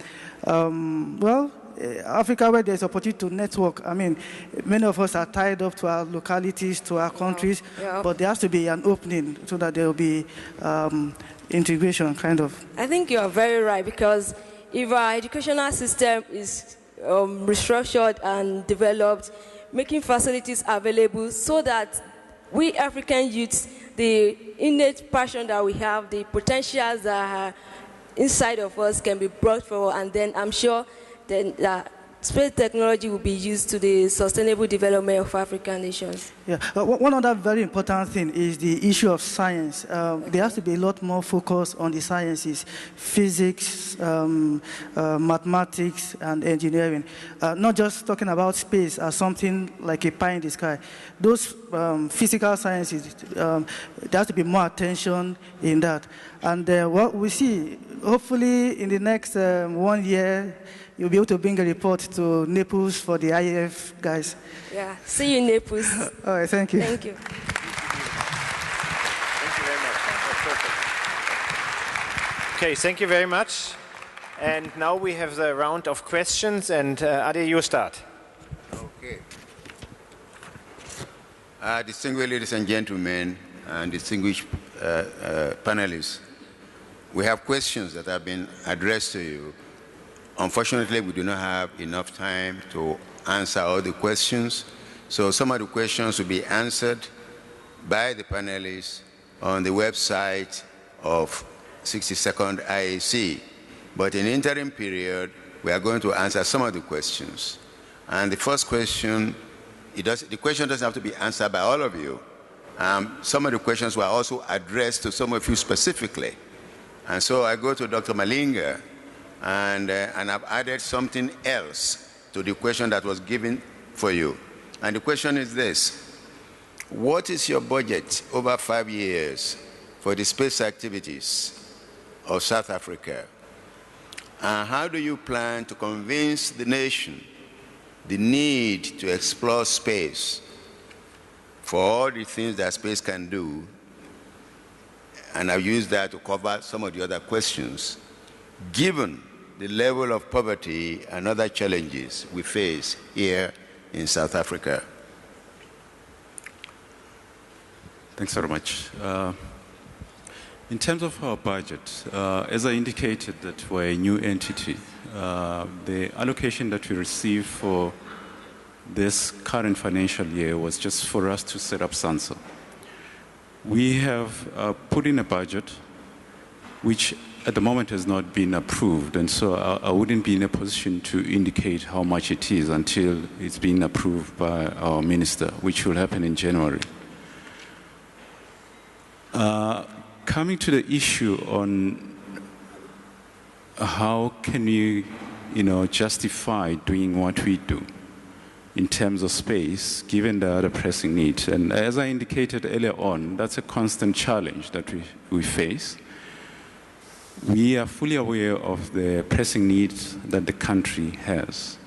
Speaker 15: Africa, where there's opportunity to network, I mean, many of us are tied up to our localities, to our countries, but there has to be an opening so that there will be integration, kind of.
Speaker 14: I think you are very right, because if our educational system is restructured and developed, making facilities available so that we African youths, the innate passion that we have, the potentials that are inside of us can be brought forward, and then I'm sure then space technology will be used to the sustainable development of African nations.
Speaker 15: Yeah, one other very important thing is the issue of science. There has to be a lot more focus on the sciences, physics, mathematics, and engineering. Not just talking about space as something like a pie in the sky. Those physical sciences, there has to be more attention in that. And what we see, hopefully in the next 1 year, you'll be able to bring a report to Naples for the IAF guys.
Speaker 14: Yeah, see you in Naples.
Speaker 15: All right, thank you.
Speaker 14: Thank you.
Speaker 6: Thank you very much. That's perfect. Okay, thank you very much. And now we have the round of questions, and Adi, you start.
Speaker 7: Okay. Distinguished ladies and gentlemen, and distinguished panelists, we have questions that have been addressed to you. Unfortunately, we do not have enough time to answer all the questions, so some of the questions will be answered by the panelists on the website of 62nd IAC. But in the interim period, we are going to answer some of the questions. And the first question, the question doesn't have to be answered by all of you. Some of the questions were also addressed to some of you specifically. And so I go to Dr. Malinga, and I've added something else to the question that was given for you. And the question is this: what is your budget over 5 years for the space activities of South Africa? And how do you plan to convince the nation the need to explore space for all the things that space can do? And I've used that to cover some of the other questions, given the level of poverty and other challenges we face here in South Africa.
Speaker 9: Thanks very much. In terms of our budget, as I indicated that we're a new entity, the allocation that we received for this current financial year was just for us to set up SANSA. We have put in a budget which at the moment has not been approved, and so I wouldn't be in a position to indicate how much it is until it's been approved by our minister, which will happen in January. Coming to the issue on how can we, justify doing what we do in terms of space, given the other pressing needs. And as I indicated earlier on, that's a constant challenge that we face. We are fully aware of the pressing needs that the country has.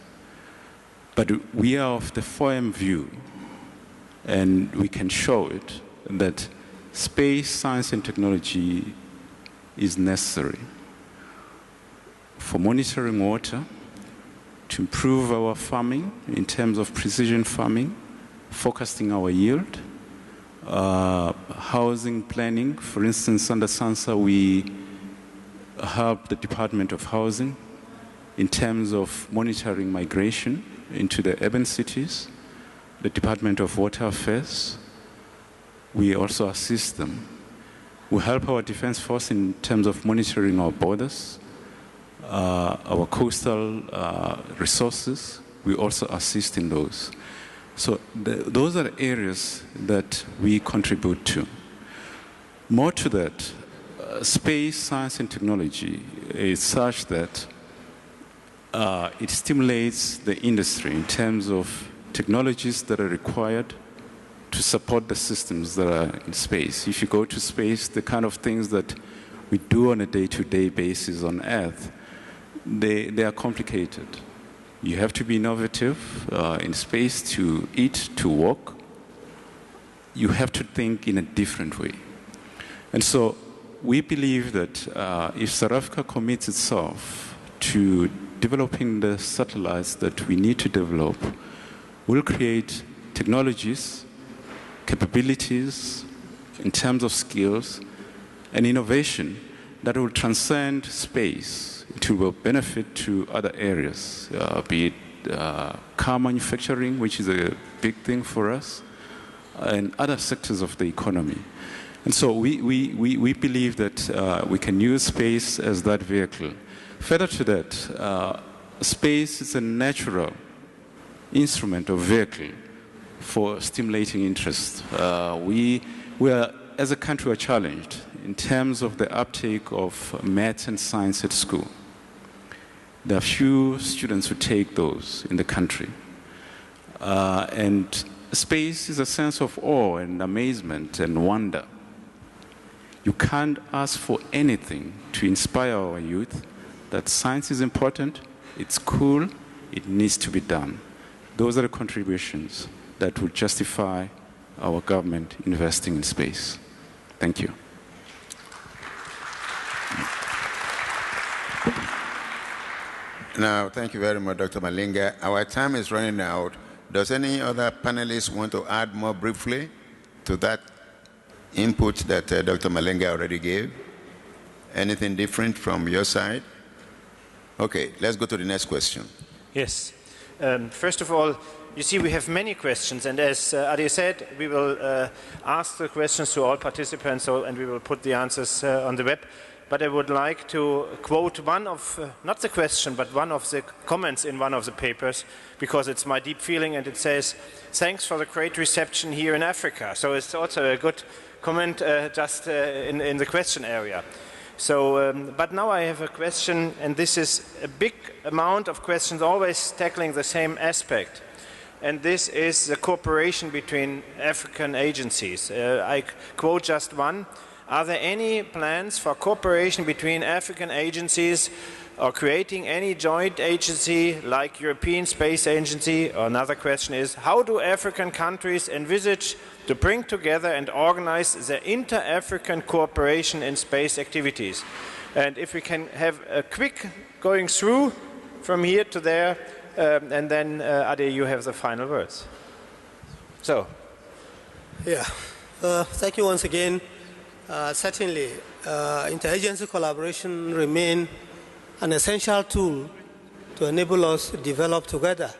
Speaker 9: But we are of the firm view, and we can show it, that space, science, and technology is necessary for monitoring water, to improve our farming in terms of precision farming, focusing our yield, housing planning. For instance, under SANSA, we help the Department of Housing in terms of monitoring migration into the urban cities, the Department of Water Affairs. We also assist them. We help our Defense Force in terms of monitoring our borders, our coastal resources. We also assist in those. So those are areas that we contribute to. More to that, space science and technology is such that it stimulates the industry in terms of technologies that are required to support the systems that are in space. If you go to space, the kind of things that we do on a day-to-day basis on Earth, they are complicated. You have to be innovative in space to eat, to walk. You have to think in a different way. And so we believe that if South Africa commits itself to developing the satellites that we need to develop, we'll create technologies, capabilities in terms of skills and innovation that will transcend space. It will benefit to other areas, be it car manufacturing, which is a big thing for us, and other sectors of the economy. And so we believe that we can use space as that vehicle. Further to that, space is a natural instrument or vehicle for stimulating interest. We are, as a country, are challenged in terms of the uptake of maths and science at school. There are few students who take those in the country. And space is a sense of awe and amazement and wonder. You can't ask for anything to inspire our youth that science is important, it's cool, it needs to be done. Those are the contributions that will justify our government investing in space. Thank you.
Speaker 7: Now, thank you very much, Dr. Malinga. Our time is running out. Does any other panelist want to add more briefly to that input that Dr. Malinga already gave? Anything different from your side? Okay, let's go to the next question.
Speaker 6: Yes. First of all, you see, we have many questions, and as Adi said, we will ask the questions to all participants, and we will put the answers on the web. But I would like to quote one of, not the question, but one of the comments in one of the papers, because it's my deep feeling, and it says, "Thanks for the great reception here in Africa." So it's also a good comment just in the question area. So, but now I have a question, and this is a big amount of questions always tackling the same aspect. And this is the cooperation between African agencies. I quote just one. Are there any plans for cooperation between African agencies or creating any joint agency like European Space Agency? Or another question is, how do African countries envisage to bring together and organize the inter-African cooperation in space activities? And if we can have a quick going through from here to there, and then Ade, you have the final words. So.
Speaker 8: Yeah, thank you once again. Certainly, interagency collaboration remains an essential tool to enable us to develop together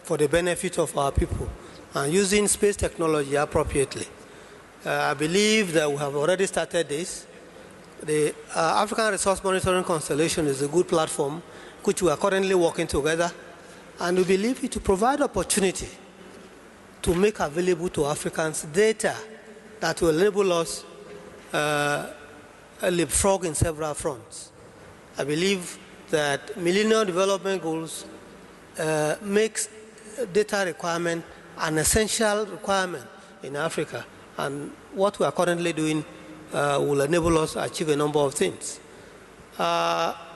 Speaker 8: for the benefit of our people and using space technology appropriately. I believe that we have already started this. The African Resource Monitoring Constellation is a good platform which we are currently working together, and we believe it will provide opportunity to make available to Africans data that will enable us a leapfrog in several fronts. I believe that Millennium Development Goals makes data requirement an essential requirement in Africa, and what we are currently doing will enable us to achieve a number of things.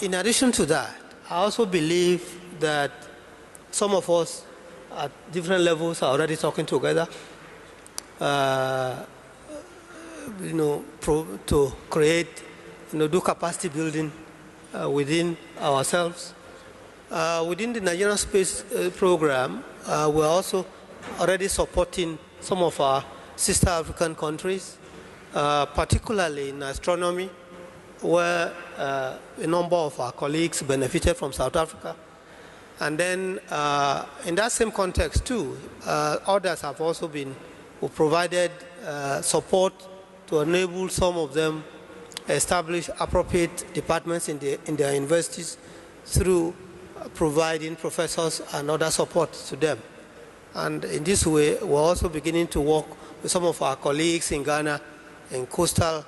Speaker 8: In addition to that, I also believe that some of us at different levels are already talking together. To create, do capacity building within ourselves. Within the Nigerian Space Program, we're also already supporting some of our sister African countries, particularly in astronomy, where a number of our colleagues benefited from South Africa. And then in that same context too, others have also been provided support to enable some of them establish appropriate departments in their universities through providing professors and other support to them. And in this way, we're also beginning to work with some of our colleagues in Ghana, in coastal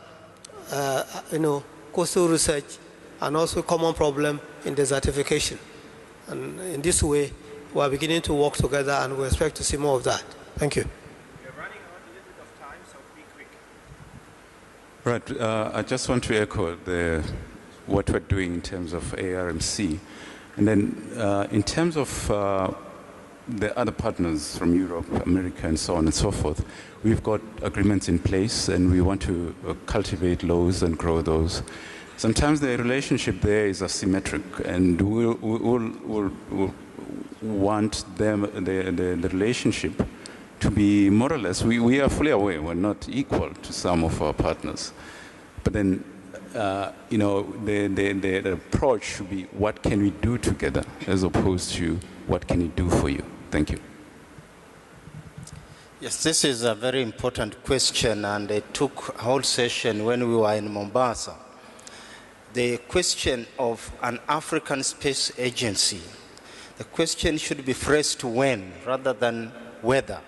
Speaker 8: coastal research, and also common problem in desertification. And in this way, we are beginning to work together, and we expect to see more of that. Thank you.
Speaker 6: We're running out a little bit of time, so be quick.
Speaker 9: Right. I just want to echo what we're doing in terms of ARMC. And then in terms of the other partners from Europe, America, and so on and so forth, we've got agreements in place, and we want to cultivate those and grow those. Sometimes the relationship there is asymmetric, and we'll want the relationship to be more or less, we are fully aware we're not equal to some of our partners. But then, the approach should be what can we do together as opposed to what can we do for you. Thank you.
Speaker 10: Yes, this is a very important question, and it took a whole session when we were in Mombasa. The question of an African Space Agency, the question should be phrased to when rather than whether.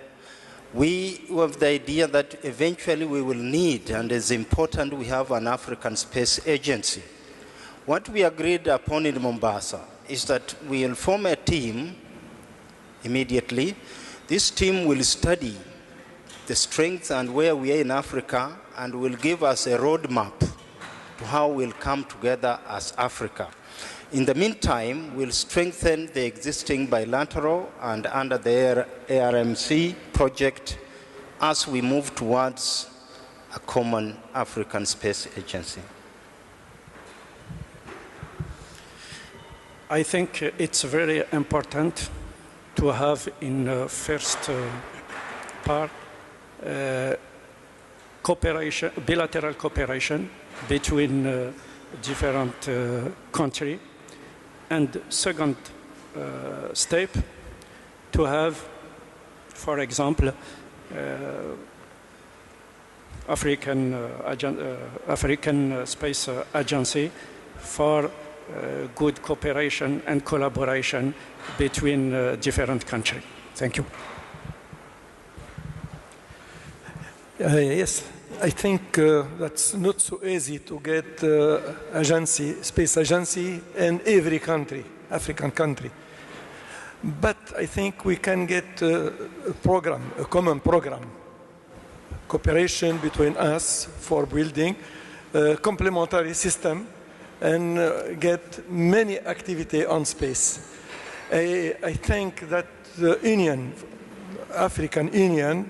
Speaker 10: We have the idea that eventually we will need, and it's important we have an African Space Agency. What we agreed upon in Mombasa is that we will form a team immediately. This team will study the strengths and where we are in Africa, and will give us a roadmap to how we'll come together as Africa. In the meantime, we'll strengthen the existing bilateral and under the ARMC project as we move towards a common African Space Agency.
Speaker 11: I think it's very important to have in the first part cooperation, bilateral cooperation between different countries. And second step, to have, for example, African Space Agency for good cooperation and collaboration between different countries. Thank you.
Speaker 12: Yes, I think that's not so easy to get space agency in every country, African country. But I think we can get a program, a common program, cooperation between us for building a complementary system and get many activity on space. I think that the Union, African Union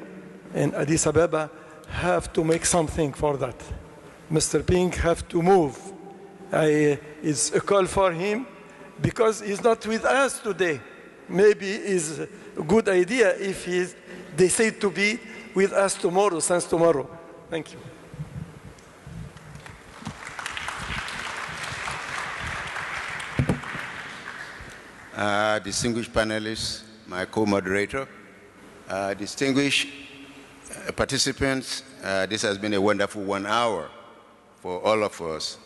Speaker 12: and Addis Ababa have to make something for that. Mr. Ping have to move. It's a call for him because he's not with us today. Maybe it's a good idea if he decides to be with us tomorrow, since tomorrow. Thank you.
Speaker 7: Distinguished panelists, my co-moderator, distinguished participants, this has been a wonderful 1 hour for all of us.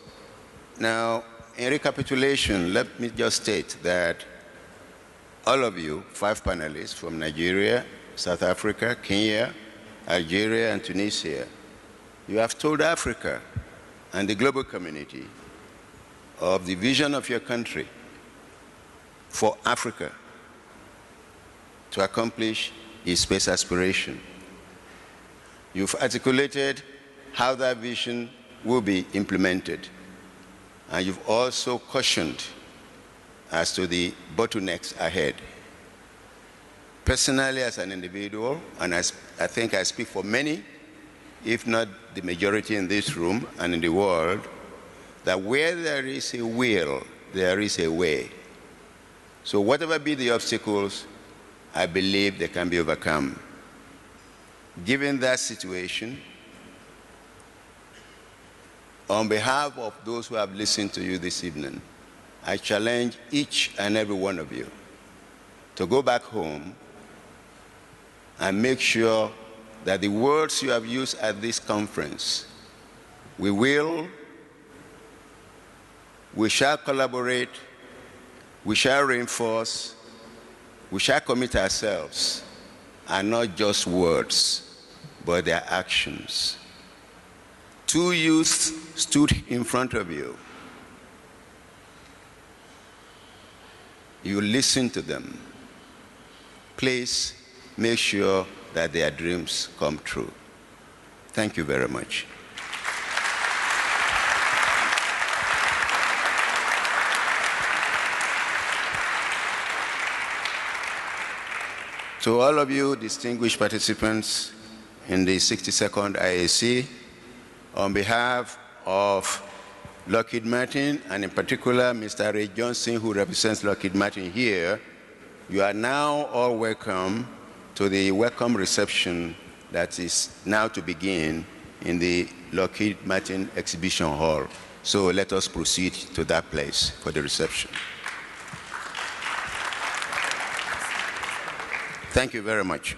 Speaker 7: Now, in recapitulation, let me just state that all of you, 5 panelists from Nigeria, South Africa, Kenya, Algeria, and Tunisia, you have told Africa and the global community of the vision of your country for Africa to accomplish its space aspiration. You've articulated how that vision will be implemented. And you've also cautioned as to the bottlenecks ahead. Personally, as an individual, and I think I speak for many, if not the majority in this room and in the world, that where there is a will, there is a way. So whatever be the obstacles, I believe they can be overcome. Given that situation, on behalf of those who have listened to you this evening, I challenge each and every one of you to go back home and make sure that the words you have used at this conference, we shall collaborate, we shall reinforce, we shall commit ourselves, are not just words, but their actions. 2 youths stood in front of you. You listen to them. Please make sure that their dreams come true. Thank you very much. To all of you distinguished participants in the 62nd IAC, on behalf of Lockheed Martin, and in particular Mr. Ray Johnson, who represents Lockheed Martin here, you are now all welcome to the welcome reception that is now to begin in the Lockheed Martin Exhibition Hall. So let us proceed to that place for the reception. Thank you very much.